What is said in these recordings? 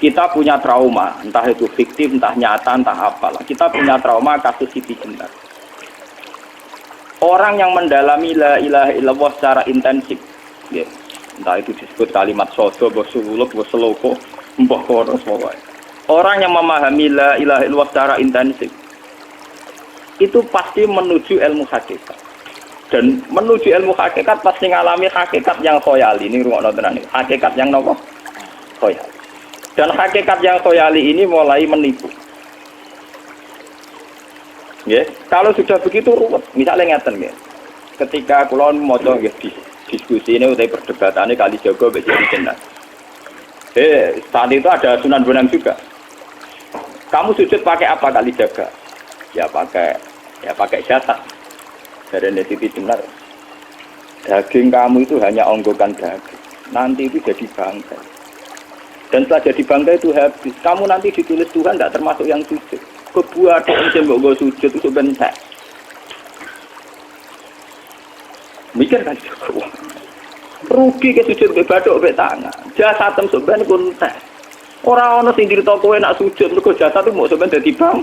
Kita punya trauma, entah itu fiktif, entah nyata, entah apalah. Kita punya trauma kasus Siti Jenar. Orang yang mendalami la ilaha illallah secara intensif, ya, entah itu disebut kalimat sodo, bosuluk, boseloko, mbah kono semua. Orang yang memahami la ilaha illallah secara intensif, itu pasti menuju ilmu hakikat. Dan menuju ilmu hakikat pasti ngalami hakikat yang khoyali. Ini ruang nontonan ini. Hakikat yang nopo? Khoyali. Dan hakikat yang khoyali ini mulai menipu. Ya, kalau sudah begitu ruwet, misalnya ngeten ya. Ketika kula maca nggih diskusi ini utai perdebatannya kali jago mbek Siti Jenar. Saat itu ada Sunan Bonang juga. Kamu sujud pakai apa kali jaga? Ya pakai jasad. Dari Siti Jenar. Daging kamu itu hanya onggokan daging. Nanti itu jadi bangkai. Dan setelah jadi bangkai itu habis. Kamu nanti ditulis Tuhan tidak termasuk yang sujud. Kebuat yang mbok sujud itu bentek. Mikir kan juga. Rugi ke sujud ke baduk ke tangan. Jasad tem sampean pun entek. Ora ana sing crita kowe nak sujud mergo jasad itu mau sampean dadi bang.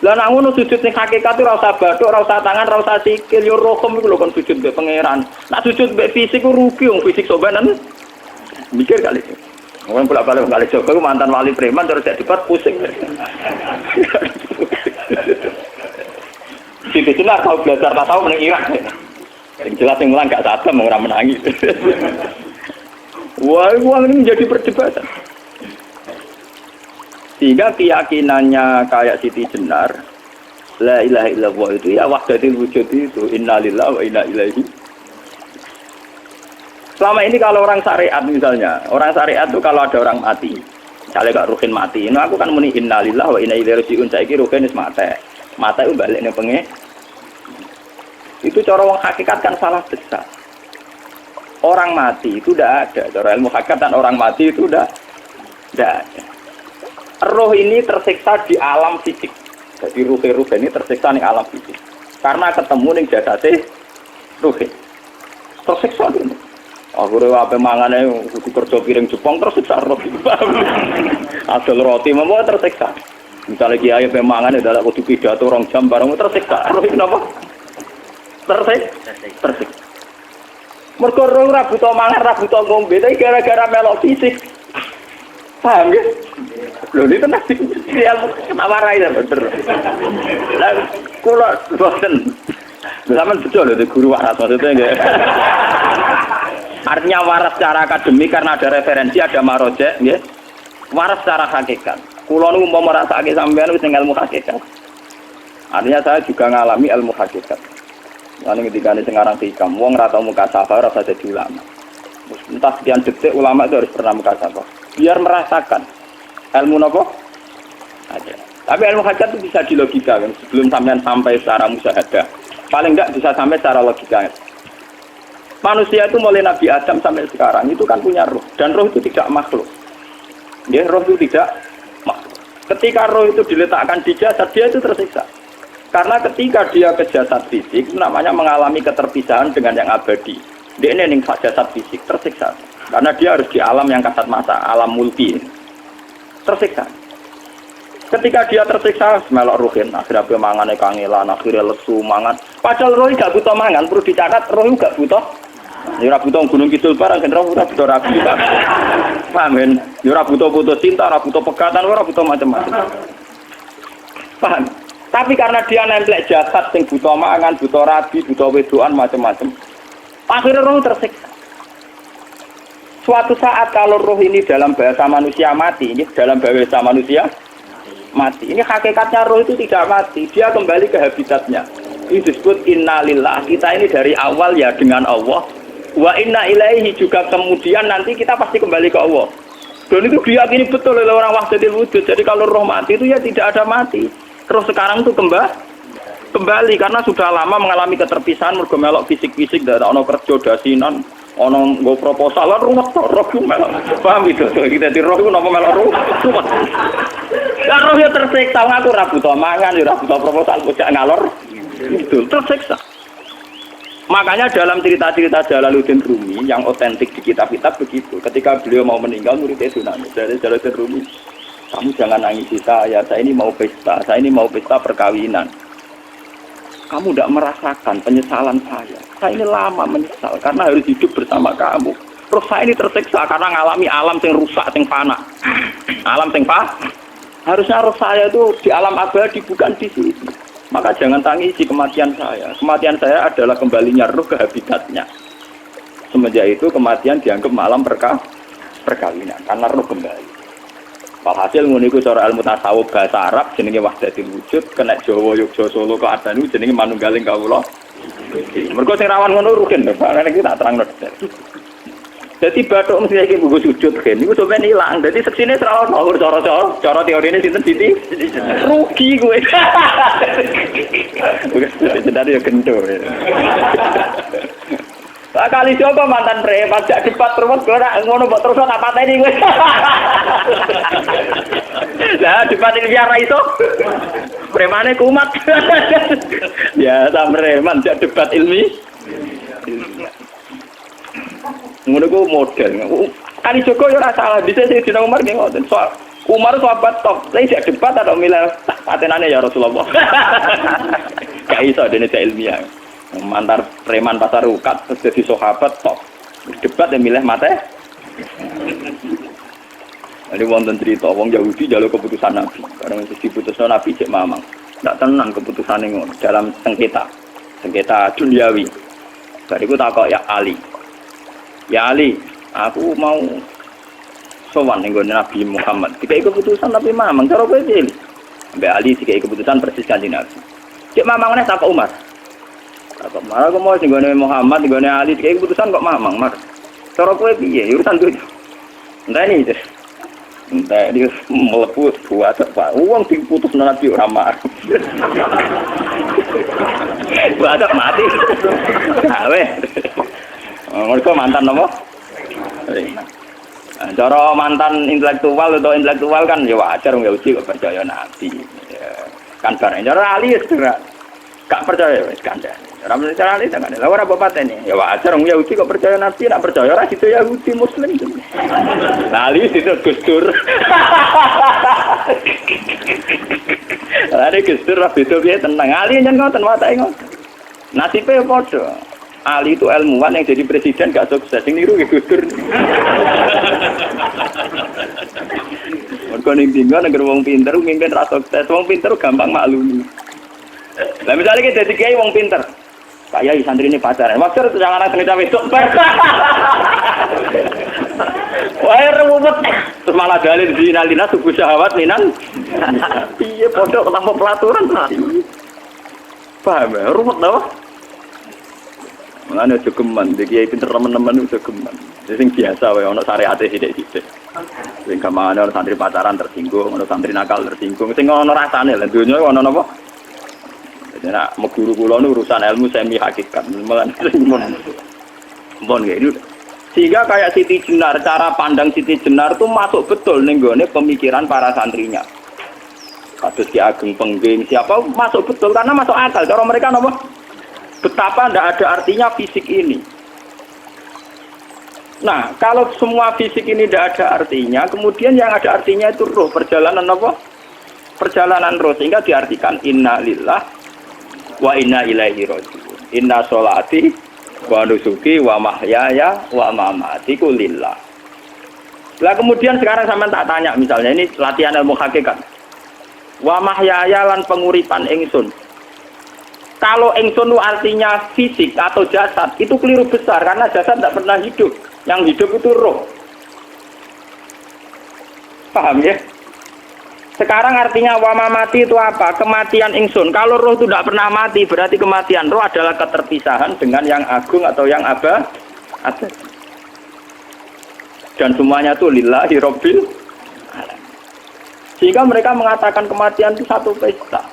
Lah nak ngono sujud ning hakikat ora usah baduk, ora usah tangan, ora usah sikil, yo rokem iku lho kon sujud mbek pangeran. Nak sujud mbek fisik ku rugi wong fisik sampean. Mikir kali. Orang bolak-balik kali Joko mantan wali preman terus jadi debat pusing. Siti Jenar tahu belajar tak tahu menang Irak. Yang jelas yang ulang gak sadar orang menangis. Wah, uang ini menjadi perdebatan. Sehingga keyakinannya kayak Siti Jenar, la ilaha illallah itu ya wahdatul wujud itu innalillahi wa inna ilaihi. Selama ini kalau orang syariat misalnya, orang syariat itu kalau ada orang mati, misalnya gak ruhin mati, ini aku kan muni innalillahi wa inna ilaihi raji'un, saiki ruhin wis mate. Mate itu balik ning pengen. Itu cara wong hakikat kan salah besar. Orang mati itu tidak ada, cara ilmu hakikat dan orang mati itu tidak ada. Roh ini tersiksa di alam fisik. Jadi ruh-ruh ini tersiksa di alam fisik. Karena ketemu ning jasate ruh. Tersiksa ini. Akhirnya apa mangane kudu kerja piring Jepang tersiksa roh. Adol roti memang tersiksa. Misalnya kiai apa mangane dalam kudu pidato 2 jam bareng tersiksa. Roh itu apa? Tersiksa. Mergo roh ora butuh mangan, ora butuh ngombe, tapi gara-gara melok fisik. Paham ya? Lho ini tenang sih. Kenapa warai ya bener. Lah kula boten. Zaman betul lho guru waras maksudnya nggih. Artinya waras secara akademik karena ada referensi, ada marojek, nggih. Waras secara hakikat. Kula niku umpama rasake sampean wis ilmu hakikat. Artinya saya juga ngalami ilmu hakikat. Lalu ketika ini sekarang hikam, wong rata muka safar rasa jadi ulama. Entah sekian detik ulama itu harus pernah muka safar. Biar merasakan ilmu nopo aja. Tapi ilmu hakikat itu bisa dilogika kan. Sebelum sampai secara musyahadah. Paling enggak bisa sampai secara logika. Manusia itu mulai Nabi Adam sampai sekarang itu kan punya roh. Dan roh itu tidak makhluk. Ya, roh itu tidak makhluk. Ketika roh itu diletakkan di jasad, dia itu tersiksa. Karena ketika dia ke jasad fisik, namanya mengalami keterpisahan dengan yang abadi. Dia ini ning jasad fisik, tersiksa. Karena dia harus di alam yang kasat mata, alam mulki. Tersiksa. Ketika dia tersiksa, melok ruhin, akhirnya dia mangan kangelan, akhirnya lesu, mangan. Padahal roh gak butuh mangan, perlu dicatat, roh gak butuh. Ya ora butuh gunung kidul barang, ora butuh rapi. Paham kan? Ya ora butuh putus cinta, ora butuh pegatan, ora butuh macam-macam. Paham? Tapi karena dia nemplek jasad sing butuh mangan, butuh rabi, butuh wedoan macam-macam. Akhirnya roh tersiksa. Suatu saat kalau roh ini dalam bahasa manusia mati, ini dalam bahasa manusia mati. Ini hakikatnya roh itu tidak mati, dia kembali ke habitatnya. Ini disebut innalillah. Kita ini dari awal ya dengan Allah. Wa inna ilaihi juga kemudian nanti kita pasti kembali ke Allah. Dan itu diyakini betul oleh orang wahdatul wujud. Jadi kalau roh mati itu ya tidak ada mati. Roh sekarang itu kembali karena sudah lama mengalami keterpisahan mergo melok fisik-fisik dari ono kerja dasinan, ono nggo proposal ruwet roh melok. Paham itu? Kita di roh itu napa melok roh. Lah roh ya tersiksa ngaku ora butuh mangan, ora butuh proposal kok ngalor. Itu tersiksa. Makanya dalam cerita-cerita Jalaluddin Rumi yang otentik di kitab-kitab begitu. Ketika beliau mau meninggal, muridnya itu nangis. Dari Jalaluddin Rumi, kamu jangan nangisi saya ini mau pesta, saya ini mau pesta perkawinan. Kamu tidak merasakan penyesalan saya. Saya ini lama menyesal karena harus hidup bersama kamu. Terus saya ini tersiksa karena ngalami alam yang rusak, yang fana. Alam yang fana. Harusnya roh saya itu di alam abadi, bukan di sini. Maka jangan tangisi kematian saya. Kematian saya adalah kembalinya roh ke habitatnya. Semenjak itu kematian dianggap malam perkawinan karena roh kembali. Walhasil ngono iku cara ilmu tasawuf bahasa Arab jenenge wahdatul wujud, kena Jawa Yogyakarta Solo kok adane jenenge manunggaling kawula. Mergo sing rawan ngono rugen, Pak. Nek iki tak terangno. Dadi bathuk mesti iki buku sujud kan niku sampeyan ilang. Dadi seksine ora ono cara teorine sinten Siti. Rugi kowe. Bukan jadi yo kento. Kali coba mantan preman jak debat terus ora ngono mbok terus tak pateni kowe. Lah debat ilmiah ra iso. Premane kumat. Ya ta preman jak debat ilmiah. Ngono ku model. Kali Joko yo ora salah, bisa sing dina Umar nggih ngoten. Soal Umar sahabat top, saya jak debat atau milih patenane ya Rasulullah. Gak iso dene ilmiah. Mantar preman pasar ukat terus jadi sahabat top. Debat yang milih mate. Ada wonten cerita wong Yahudi njaluk keputusan Nabi. Karena wis diputusno Nabi cek mamang. Ndak tenang keputusane ngono dalam sengketa duniawi. Bariku takok ya Ali. Ya Ali, aku mau sowan ning Nabi Muhammad. Dikai keputusan Nabi mamang cara kowe pilih. Mbak Ali dikai keputusan persis Kanjeng Nabi. Cek mamang neh takok Umar. Takok Umar aku mau sing Muhammad, sing Ali dikai keputusan kok mamang, Mar. Cara kowe piye? Urusan dunya. Entah ini. Entah dia melepuh buat apa? Uang diputus Nabi ora mar. Buat mati. Awe. Mereka mantan apa? Cara mantan intelektual atau intelektual kan ya wajar nggak uji kok percaya Nabi. Ya, kan barang cara Ali ya gak percaya wis kandha. Ora percaya Ali jangan. Lah ora bapak ini. Ya wajar wong Yahudi kok percaya Nabi, nak percaya ora situ Yahudi Muslim. Lah Ali situ Gusdur. Lah Gusdur ra beda piye tenang. Ali nyen ngoten watake ngoten. Nasibe padha. Ali itu ilmuwan yang jadi presiden gak sukses. Sing niru nggih Gusdur. Mergo ning dinggo nek wong pinter mimpin ra sukses. Wong pinter gampang maklumi. Lah misalnya kita jadi kiai wong pinter. Pak Yai santri ini pacaran. Maksud jangan anak cerita wedok. Wah, ruwet. Terus malah dalil dinalina subuh syahwat minan. Iya, bodoh ketemu pelaturan. Paham ya? Ruwet dah. Mulane aja geman, iki kiai pinter teman-teman aja geman. Sing biasa wae ana syariate sithik-sithik. Sing gamane ana santri pacaran tersinggung, ana santri nakal tersinggung, sing ana rasane lha donya ana napa? Jadi nak guru kula nu urusan ilmu semi hakikat. Mulane mon nggih. Sehingga kayak Siti Jenar, cara pandang Siti Jenar itu masuk betul ning gone pemikiran para santrinya. Kados Ki Ageng Pengging siapa masuk betul karena masuk akal. Cara mereka napa? Betapa tidak ada artinya fisik ini. Nah, kalau semua fisik ini tidak ada artinya, kemudian yang ada artinya itu roh, perjalanan apa? Perjalanan roh, sehingga diartikan inna lillah wa inna ilaihi raji'un. Inna sholati wa nusuki wa mahyaya wa mamati ku lillah. Lah kemudian sekarang sampean tak tanya misalnya ini latihan ilmu hakikat. Wa mahyaya lan penguripan ingsun. Kalau ingsun itu artinya fisik atau jasad, itu keliru besar karena jasad tidak pernah hidup. Yang hidup itu roh. Paham ya? Sekarang artinya wama mati itu apa? Kematian ingsun. Kalau roh itu tidak pernah mati, berarti kematian roh adalah keterpisahan dengan yang agung atau yang abadi. Dan semuanya itu lillahi rabbil alamin. Sehingga mereka mengatakan kematian itu satu pesta.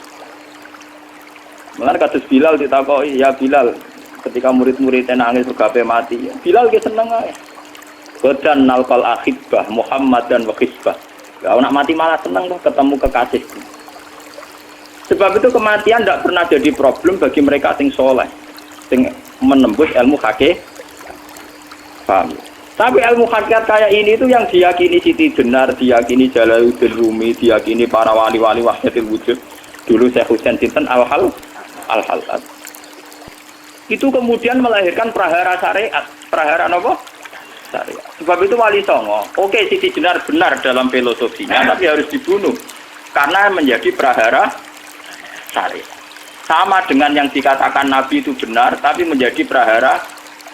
Mulane kados Bilal ditakoki, ya Bilal, ketika murid-muridnya nangis bergape mati, ya Bilal ki seneng ae. Godan nalqal akhibah Muhammad dan wakhisbah. Kalau nak mati malah seneng tuh ketemu kekasihku. Sebab itu kematian tidak pernah jadi problem bagi mereka sing soleh, sing menembus ilmu hakikat. Paham? Tapi ilmu hakikat kayak ini itu yang diyakini Siti Jenar, diyakini Jalaluddin Rumi, diyakini para wali-wali wahdatul wujud. Dulu Syekh Husain Sinten Al-Halad. Itu kemudian melahirkan prahara syariat. Prahara apa? Syariat. Sebab itu Wali Songo, oke Siti Jenar benar dalam filosofinya, tapi harus dibunuh. Karena menjadi prahara syariat. Sama dengan yang dikatakan Nabi itu benar, tapi menjadi prahara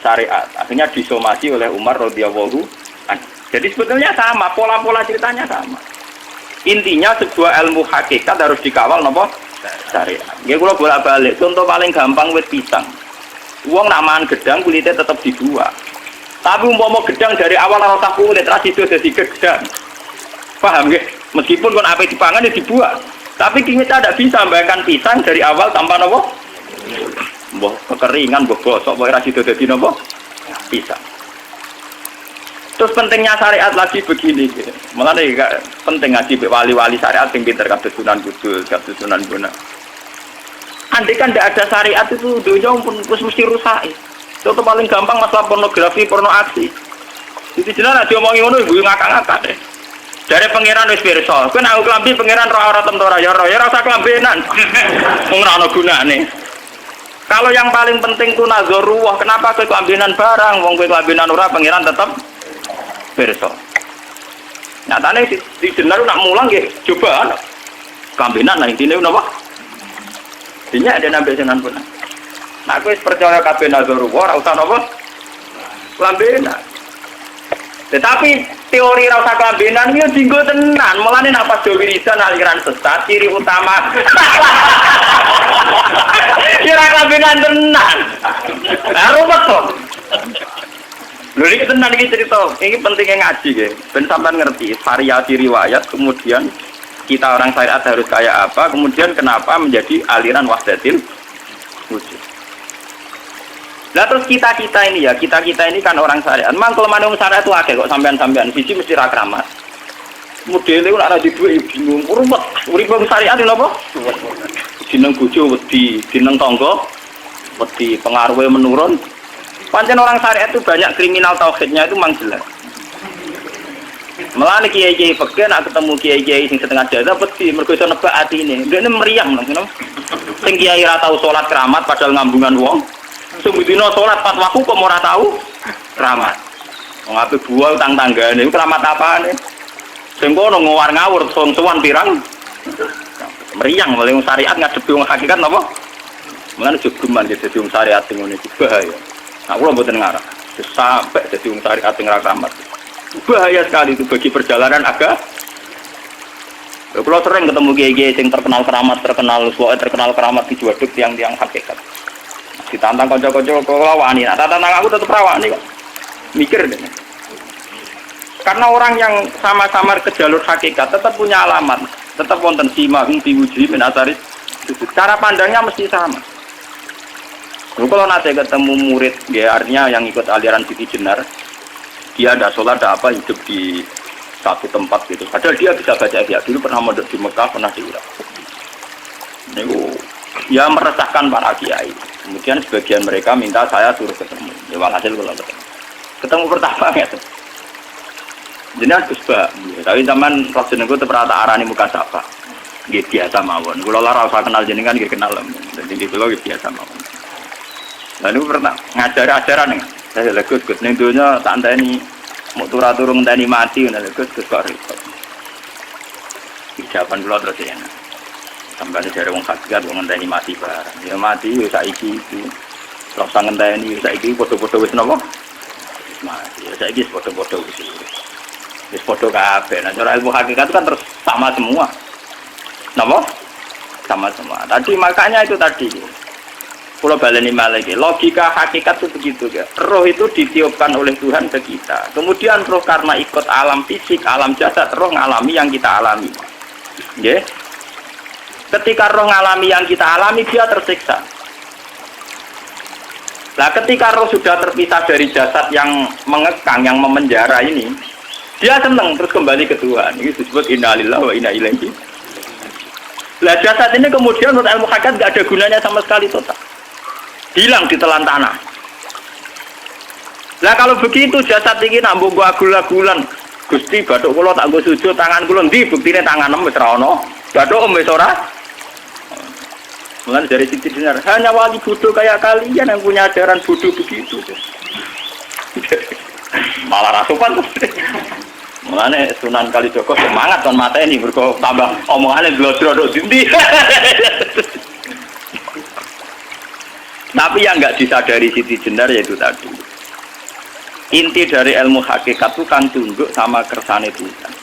syariat. Akhirnya disomasi oleh Umar radhiyallahu anhu. Jadi sebetulnya sama, pola-pola ceritanya sama. Intinya sebuah ilmu hakikat harus dikawal napa? Syariat. Nggih kula bolak-balik, contoh paling gampang wit pisang. Wong nak mangan gedang kulitnya tetap dibuat. Tapi umpama gedang dari awal ora usah kulit, ra sido dadi gedang. Paham nggih? Meskipun kon ape dipangan ya dibuat. Tapi kita tidak bisa membayangkan pisang dari awal tanpa napa? Mbah kekeringan, mbah gosok, mbah ra sido dadi napa? Pisang. Terus pentingnya syariat lagi begini, gitu. Mulane penting ngaji wali-wali syariat sing pinter kabeh Sunan Kudus, kabeh Sunan Bonang. Andai kan tidak ada syariat itu dunia pun mesti rusak. Contoh paling gampang masalah pornografi, porno aksi. Jadi jelas diomongi ngono ibu ngakak-ngakak deh. Dari pangeran wis pirsa, kowe nek klambi pangeran ora tem ora ya ora usah klambenan. Wong ora ana gunane. Kalau yang paling penting ku nazarullah, kenapa kowe klambenan barang? Wong kowe klambenan ora pangeran tetep pirsa. Nyatane di Jenar nak mulang nggih coba klambenan lah intine napa? Dinya ada nabi Sunan Bonang. Nah, aku percaya kabeh nazarullah ora usah napa? Klambenan. Tetapi teori ora usah klambenan iki dinggo tenan. Mulane nek pas do wiridan aliran sesat ciri utama. Kira klambenan tenan. Lah ruwet to. Lho iki tenan iki cerita. Iki pentingnya ngaji nggih. Ben sampean ngerti variasi riwayat kemudian kita orang syariat harus kayak apa, kemudian kenapa menjadi aliran wahdatil wujud. Nah terus kita-kita ini ya, kita-kita ini kan orang syariat. Memang kelemahan orang syariat itu akeh kok sampean-sampean. Siji mesti ra kramat. Modele ora duwe bingung, rumet. Urip wong syariat lho apa? Jeneng bojo wedi, jeneng tangga wedi, pengaruhe menurun. Pancen orang syariat itu banyak kriminal tauhidnya itu memang jelas. Melane kiai-kiai fikih nak ketemu kiai-kiai sing setengah jadah peti mergo iso nebak atine. Ndekne meriang langsung. Sing kiai ora tau salat keramat padahal ngambungan wong. Sing dina salat pas waktu kok ora tau keramat. Wong ape buah utang tanggane iku keramat apane? Sing kono ngawur-ngawur sowan pirang. Meriang oleh wong syariat ngadepi wong hakikat napa? Mulane jogeman dadi wong syariat sing ngene iki bahaya. Nah, kula mboten ngarah. Sampai dadi wong syariat sing ra keramat. Bahaya sekali itu bagi perjalanan agak. Kalau sering ketemu kiai-kiai yang terkenal keramat, terkenal keramat di Juwaduk tiang-tiang hakikat. Ditantang kocok-kocok kalau wani, nah tantang aku tetap rawani kok. Mikir deh. Karena orang yang sama-sama ke jalur hakikat tetap punya alamat, tetap wonten simahum diwuji min asari. Cara pandangnya mesti sama. Kalau nanti ketemu murid, ya artinya yang ikut aliran Siti Jenar. Dia ada sholat, ada apa, hidup di satu tempat gitu. Padahal dia bisa baca ihya. Dulu pernah mondok di Mekah, pernah di Irak. Itu ya meresahkan para kiai. Kemudian sebagian mereka minta saya suruh ketemu. Ya walhasil kalau ketemu pertama ya. Jadi Gus Ba, tapi zaman roh jenengku itu pernah tak arani muka sapa. Gitu biasa mawon. Kalau lara usah kenal jenengan, gitu kenal. Jadi gitu loh biasa mawon. Lalu pernah ngajar ajaran nih. Saya Gus ning donya tak enteni mau turun enteni mati ngene Gus kok repot. Jawaban kula terus ya. Sampai dari wong hakikat wong enteni mati barang. Ya mati wis saiki iki. Terus sang enteni saiki padha-padha wis napa? Mati. Ya saiki padha-padha wis. Wis padha kabeh. Nah cara ilmu hakikat itu kan terus sama semua. Napa? Sama semua. Tadi makanya itu tadi. Kalau baleni maliki, logika hakikat itu begitu ya. Roh itu ditiupkan oleh Tuhan ke kita. Kemudian roh karena ikut alam fisik, alam jasad, roh ngalami yang kita alami. Ya. Ketika roh ngalami yang kita alami, dia tersiksa. Nah, ketika roh sudah terpisah dari jasad yang mengekang, yang memenjara ini, dia senang terus kembali ke Tuhan. Ini disebut innalillahi wa inna ilaihi. Nah, jasad ini kemudian menurut ilmu hakikat nggak ada gunanya sama sekali total. Hilang di telan tanah. Lah kalau begitu jasad iki nak mbok agul-agulan. Gusti bathuk kula tak nggo sujud tangan kula ndi buktine tangan wis ora ono. Bathuk wis ora. Mulane dari Siti Jenar, hanya wali bodoh kayak kalian yang punya ajaran bodoh begitu. Malah rasupan. Mulane Sunan Kalijaga semangat kon mateni mergo tambah omongane glodro dindi. Tapi yang enggak disadari Siti Jenar yaitu tadi. Inti dari ilmu hakikat itu kan tunduk sama kersane Tuhan.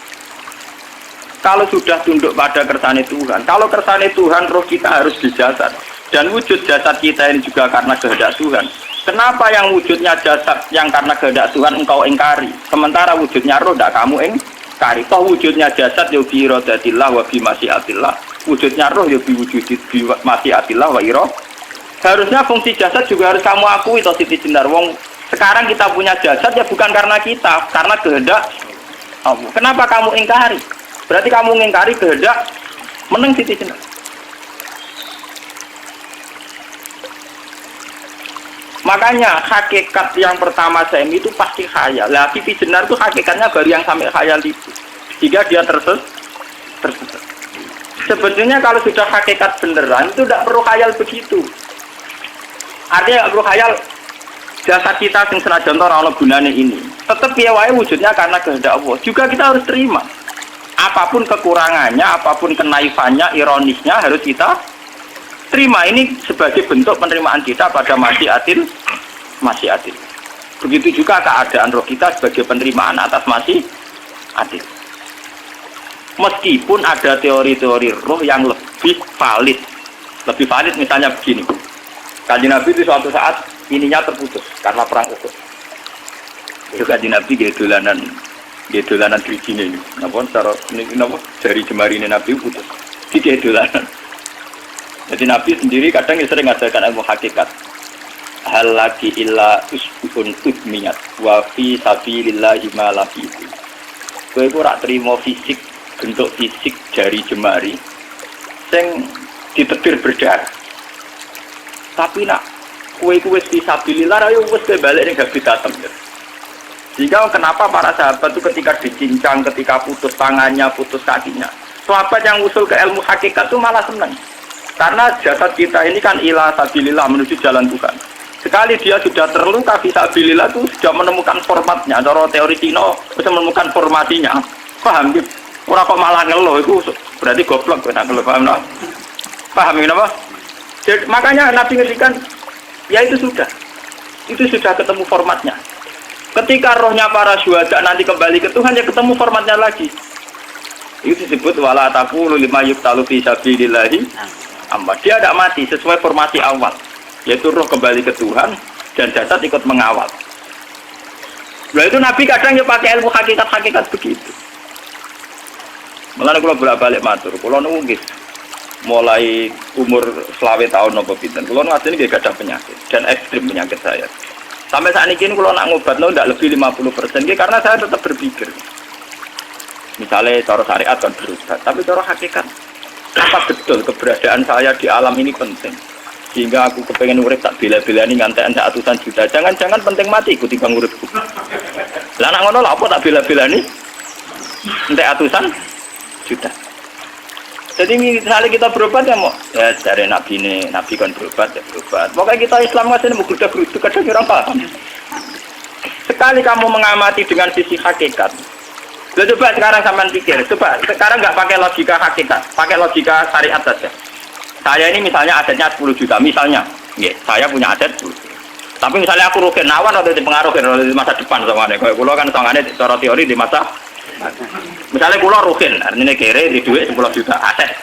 Kalau sudah tunduk pada kersane Tuhan, kalau kersane Tuhan roh kita harus di jasad. Dan wujud jasad kita ini juga karena kehendak Tuhan. Kenapa yang wujudnya jasad yang karena kehendak Tuhan engkau ingkari? Sementara wujudnya roh tidak kamu ingkari. Toh wujudnya jasad ya bi iradatillah wa bi masyiatillah. Wujudnya roh ya bi wujud bi masyiatillah wa ira. Harusnya fungsi jasad juga harus kamu akui toh Siti Jenar. Wong sekarang kita punya jasad ya bukan karena kita, karena kehendak Allah. Kenapa kamu ingkari? Berarti kamu ingkari kehendak meneng Siti Jenar. Makanya hakikat yang pertama Saimi itu pasti khayal. Lah Siti Jenar itu hakikatnya baru yang sampai khayal itu. Jika dia tersesat. Sebetulnya kalau sudah hakikat beneran itu tidak perlu khayal begitu. Artinya tidak perlu khayal. Jasad kita sing senajan ora ana gunane ini. Tetap piye wae wujudnya karena kehendak Allah. Juga kita harus terima. Apapun kekurangannya, apapun kenaifannya, ironisnya harus kita terima. Ini sebagai bentuk penerimaan kita pada masyiatil. Begitu juga keadaan roh kita sebagai penerimaan atas masyiatil. Meskipun ada teori-teori roh yang lebih valid. Lebih valid misalnya begini. Kanjeng Nabi itu suatu saat ininya terputus karena perang Uhud. Itu Kanjeng Nabi dia dolanan drijine ini. Napa cara napa jari jemari ini Nabi putus. Dia dolanan. Jadi Nabi sendiri kadang sering ngajarkan ilmu hakikat. Hal lagi illa usbun udmiyat wa fi sabilillahi ma lafihi. Kowe ora trimo fisik, bentuk fisik jari jemari sing ditebir berdarah. Tapi nak kue fisabilillah ayo wis balik ning habitatem. Jika kenapa para sahabat itu ketika dicincang, ketika putus tangannya, putus kakinya, sahabat yang usul ke ilmu hakikat itu malah senang. Karena jasad kita ini kan ila sabilillah menuju jalan Tuhan. Sekali dia sudah terluka fisabilillah itu sudah menemukan formatnya. Cara teori Cina bisa menemukan formasinya. Paham gitu? Ora kok malah ngeluh itu berarti goblok kok ngeluh paham no? Paham kenapa? Jadi, makanya Nabi ngertikan ya itu sudah ketemu formatnya. Ketika rohnya para syuhada nanti kembali ke Tuhan ya ketemu formatnya lagi. Itu disebut wala taqulu lima yuqtalu fi sabilillahi amma. Dia tidak mati sesuai formasi awal, yaitu roh kembali ke Tuhan dan jasad ikut mengawal. Nah itu Nabi kadang ya pakai ilmu hakikat begitu. Mulane kula bolak-balik matur, kula niku nggih mulai umur 20 tahun napa pinten. Kula ngasih nggih gadah penyakit dan ekstrim penyakit saya. Sampai saat ini kalau nak ngobatno ndak lebih 50% nggih karena saya tetap berpikir. Misalnya cara syariat kan berubah, tapi cara hakikat apa betul keberadaan saya di alam ini penting. Sehingga aku kepengen urip tak bela-belani ngantekan atusan juta. Jangan-jangan penting mati ikuti bang uripku. Lah nak ngono lha apa tak bela-belani? Entek atusan juta. Jadi misalnya kita berobat ya mau ya dari nabi kan berobat ya berobat. Pokoknya kita Islam ngasih mau geruduk kadang orang paham. Sekali kamu mengamati dengan sisi hakikat. Coba sekarang sampean pikir, coba sekarang nggak pakai logika hakikat, pakai logika syariat saja. Saya ini misalnya asetnya 10 juta, misalnya, saya punya aset 10 juta. Tapi misalnya aku rugi nawan atau dipengaruhi di masa depan sama nih, kalau kulo kan soalnya secara teori di masa. Misalnya kulo rugen, artinya kere di duit 10 juta aset.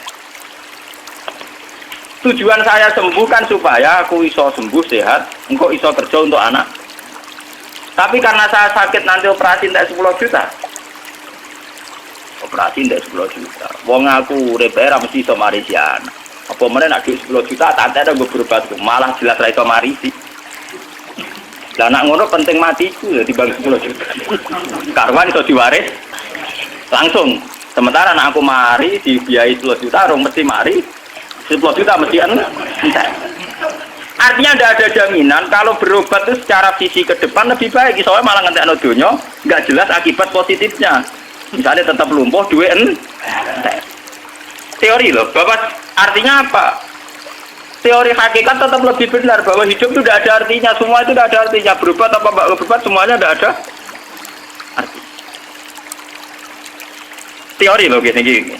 Tujuan saya sembuh kan supaya aku iso sembuh sehat, engkau iso kerja untuk anak. Tapi karena saya sakit nanti operasi tidak 10 juta. Operasi tidak 10 juta. Wong aku repera mesti iso marisi anak. Apa mana nak duit 10 juta, tak ada gue berobat, malah jelas ra iso marisi. Lah nak ngono penting matiku ya dibagi 10 juta. Karwan iso diwaris langsung. Sementara anak aku mari dibiayai 10 juta, rong mesti mari 10 juta mesti entek. Artinya tidak ada jaminan kalau berobat itu secara visi ke depan lebih baik. Soalnya malah ngentekno donya nggak jelas akibat positifnya. Misalnya tetap lumpuh duwe entek. Teori loh, Bapak, artinya apa? Teori hakikat tetap lebih benar bahwa hidup itu tidak ada artinya, semua itu tidak ada artinya. Berobat apa enggak berobat semuanya tidak ada arti. Teori loh gini.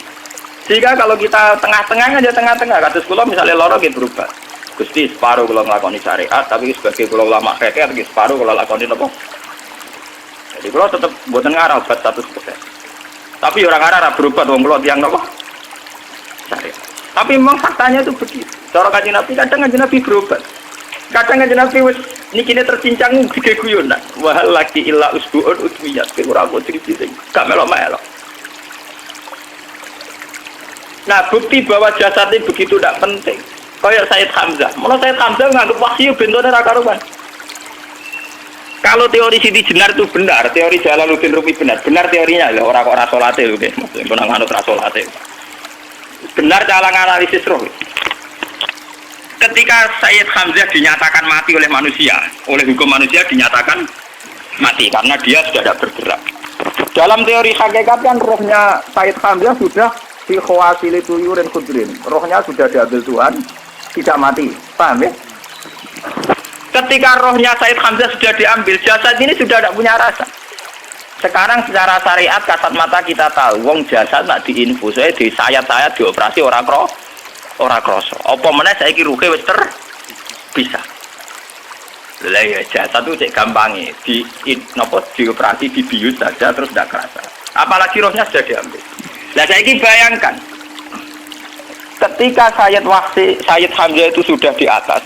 Sehingga kalau kita tengah-tengah aja tengah-tengah, kados kula misalnya loro nggih berobat. Gusti separuh kula nglakoni syariat, tapi sebagai kula ulama fikih nggih separuh kula lakoni napa? Jadi kula tetep mboten ngarah obat 100%. Tapi orang ngarah berobat wong kula tiyang napa? Syariat. Tapi memang faktanya itu begitu. Cara Kanjeng Nabi kadang Kanjeng Nabi berobat. Kadang Kanjeng Nabi wis nikine tercincang gede guyonan. Wahal laki illa usbuun utmiyat ora kok sing gak melok-melok. Nah, bukti bahwa jasad ini begitu tidak penting. Kayak Sayyid Hamzah. Menurut Sayyid Hamzah nganggep wahyu bentone ra karuan. Kalau teori Siti Jenar itu benar, teori Jalaluddin Rumi benar teorinya lho, ora kok ra salate lho nggih. Maksudnya nang anut ra salate. Benar cara analisis roh. Ketika Sayyid Hamzah dinyatakan mati oleh manusia, oleh hukum manusia dinyatakan mati karena dia sudah tidak bergerak. Dalam teori hakikat kan rohnya Sayyid Hamzah sudah fi khawasili tuyurin khudrin. Rohnya sudah diambil Tuhan, tidak mati. Paham ya? Ketika rohnya Sayyid Hamzah sudah diambil, jasad ini sudah tidak punya rasa. Sekarang secara syariat kasat mata kita tahu wong jasad nak diinfus di sayat-sayat dioperasi ora krasa. Apa meneh saiki ruhe wis bisa. Lah ya jasad itu cek gampange dioperasi dibius saja terus tidak kerasa. Apalagi rohnya sudah diambil. Lah saiki bayangkan ketika Sayyid Hamzah itu sudah di atas.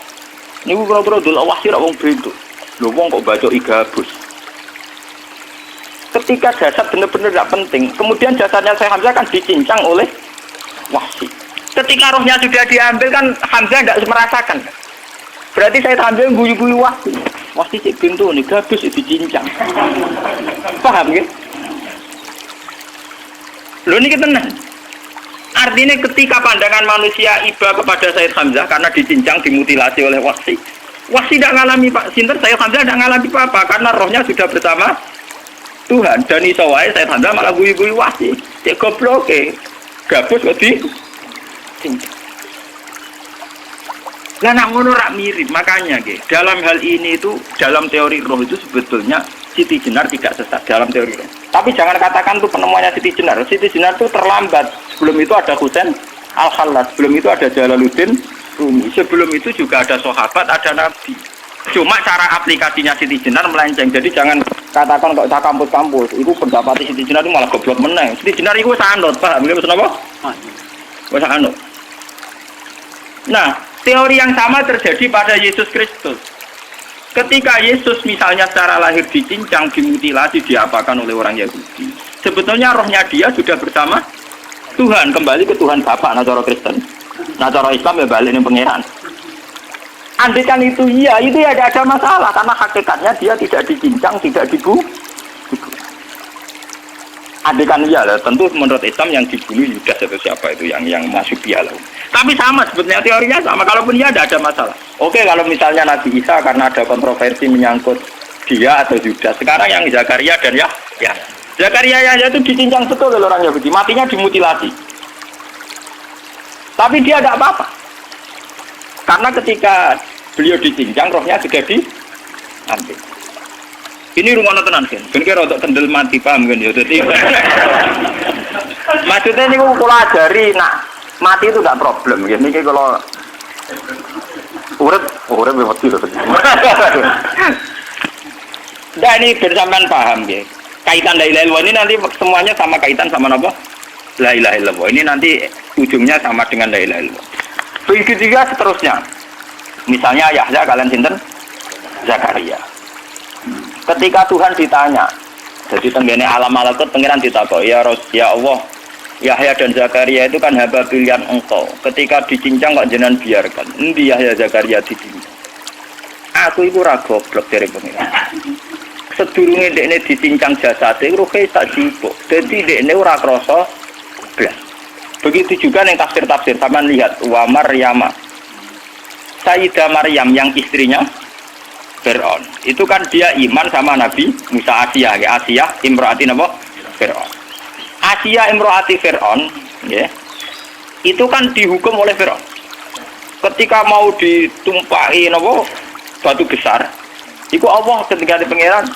Niku kira-kira delok wahsi ra wong bento. Lho wong kok baca igabus. Ketika jasad benar-benar tidak penting, kemudian jasadnya Sayyid Hamzah kan dicincang oleh wahsi. Ketika rohnya sudah diambil kan Hamzah tidak merasakan. Berarti Sayyid Hamzah guyu-guyu wahsi. Wahsi cek pintu nih gabus dicincang. Paham ya? Lho ini tenang. Artinya ketika pandangan manusia iba kepada Sayyid Hamzah karena dicincang, dimutilasi oleh wahsi. Wahsi tidak mengalami Pak Sinter, Sayyid Hamzah tidak mengalami apa-apa karena rohnya sudah bersama Tuhan. Dan iso wae Sayyid Hamzah malah guyu-guyu wahsi. Cek goblok gabus kok dicincang. Lah nak ngono rak mirip, makanya dalam hal ini itu dalam teori roh itu sebetulnya Siti Jenar tidak sesat dalam teori roh. Tapi jangan katakan itu penemuannya Siti Jenar. Siti Jenar itu terlambat. Sebelum itu ada Husain Al-Khallas, sebelum itu ada Jalaluddin Rumi, sebelum itu juga ada sahabat, ada nabi. Cuma cara aplikasinya Siti Jenar melenceng. Jadi jangan katakan kok tak kampus-kampus. Itu pendapat Siti Jenar itu malah goblok meneng. Siti Jenar itu wis anut, paham nggih maksud apa? Wis anut. Nah, teori yang sama terjadi pada Yesus Kristus. Ketika Yesus misalnya secara lahir dicincang, dimutilasi, diapakan oleh orang Yahudi. Sebetulnya rohnya dia sudah bersama Tuhan, kembali ke Tuhan Bapa, nah cara Kristen. Nah cara Islam ya balik ini pangeran. Andaikan itu iya, itu ya ada masalah karena hakikatnya dia tidak dicincang, tidak dibunuh. Andaikan iya lah, tentu menurut Islam yang dibunuh Yudas atau siapa itu yang masuk dia lah. Tapi sama sebetulnya teorinya sama, kalaupun iya ada masalah. Oke, kalau misalnya Nabi Isa karena ada kontroversi menyangkut dia atau Yudas. Sekarang yang Zakaria dan ya Zakaria Yahya itu dicincang betul oleh orang Yahudi, matinya dimutilasi. Tapi dia tidak apa-apa. Karena ketika beliau dicincang, rohnya sudah diambil. Ini rumah tenan kan, bener untuk kendel mati paham kan ya. Jadi maksudnya ini kalau ajari, nah mati itu tidak problem. Ini kalau urip mati loh. Nah ini bersamaan paham ya. Kaitan la ilaha illallah ini nanti semuanya sama kaitan sama apa? La ilaha illallah. Ini nanti ujungnya sama dengan la ilaha illallah. Begitu juga seterusnya. Misalnya Yahya kalian sinten? Zakaria. Ketika Tuhan ditanya, jadi tenggene alam malakut pengiran ditakok, ya Allah, Yahya dan Zakaria itu kan hamba pilihan engkau. Ketika dicincang kok jenengan biarkan. Endi Yahya Zakaria dicincang? Aku itu ra goblok dari pengiran. Sedurunge dekne dicincang jasate ruhe tak jipuk. Dadi dekne ora krasa blas. Begitu juga ning tafsir-tafsir sampean lihat wa Maryama. Sayyidah Maryam yang istrinya Fir'aun. Itu kan dia iman sama Nabi Musa. Asia imro'ati napa? Fir'aun. Asia imro'ati Fir'aun, ya. Itu kan dihukum oleh Fir'aun. Ketika mau ditumpahi napa? Batu besar. Iku Allah ketika di pangeran,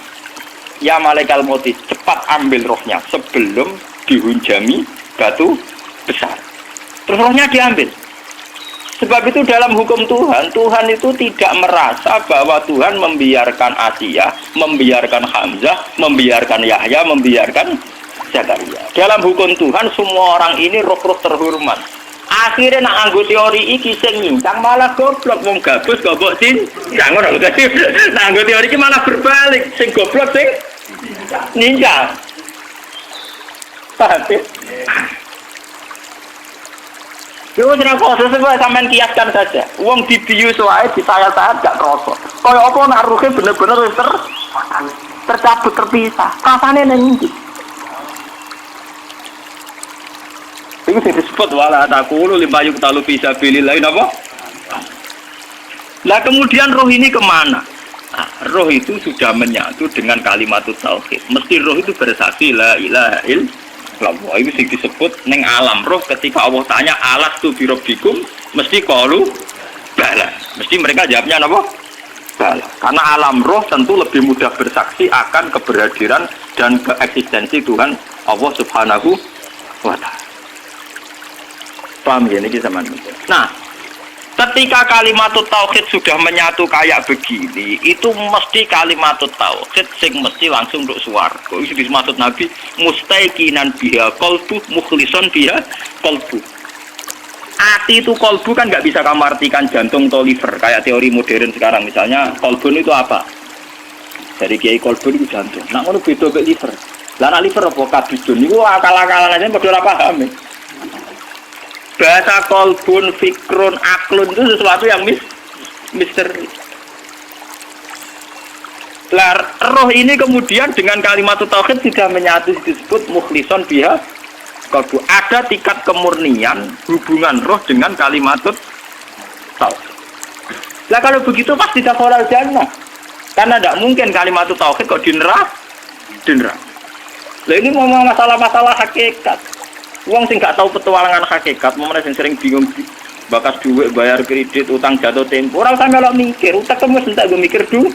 ya malaikal mauti, cepat ambil rohnya sebelum dihunjami batu besar. Terus rohnya diambil. Sebab itu dalam hukum Tuhan, Tuhan itu tidak merasa bahwa Tuhan membiarkan Asia, membiarkan Hamzah, membiarkan Yahya, membiarkan Zakaria. Dalam hukum Tuhan, semua orang ini roh-roh terhormat. Akhirnya nak anggo teori iki sing nyincang malah goblok, wong gabus goblok sin. Jangan ngono dadi. Nak anggo teori iki malah berbalik, sing goblok sing nyincang. Paham? Yo ora kok sesuai sampean kiaskan saja. Wong dibius wae disayat-sayat gak kroso. Kaya apa nak ruhe bener-bener tercabut terpisah. Rasane nang ndi? Iku sing disebut wala taqulu limayuk talu fi sabilillah napa? Lah kemudian roh ini kemana? Nah, roh itu sudah menyatu dengan kalimat tauhid. Mesti roh itu bersaksi la ilaha illallah. Kalau itu sih disebut neng alam roh ketika Allah tanya alas tu birobbikum mesti qalu bala. Mesti mereka jawabnya apa? Bala. Karena alam roh tentu lebih mudah bersaksi akan keberhadiran dan keeksistensi Tuhan Allah Subhanahu wa taala. Paham ya ini sama. Nah, ketika kalimat tauhid sudah menyatu kayak begini, itu mesti kalimat tauhid sing mesti langsung untuk swarga. Itu dimaksud Nabi mustaiqinan biha qalbu mukhlishon biha qalbu. Ati itu qalbu kan nggak bisa kamu artikan jantung atau liver kayak teori modern sekarang. Misalnya qalbun itu apa? Dari kiai qalbun itu jantung. Nah, ngono beda mek liver. Lah liver apa kabidun niku akal-akalan aja padha ora paham. Bahasa kolbun, fikrun, aklun itu sesuatu yang misteri. Roh ini kemudian dengan kalimat tauhid sudah menyatu disebut mukhlishon biha kolbu. Ada tingkat kemurnian hubungan roh dengan kalimat tauhid. Lah kalau begitu pasti dakhalal jannah. Karena tidak mungkin kalimat tauhid kok dinera. Lah ini mau masalah-masalah hakikat. Wong sing gak tahu petualangan hakikat, mau sing sering bingung bakas duit, bayar kredit, utang jatuh tempo. Ora usah melok mikir, utek kamu entek go mikir duit.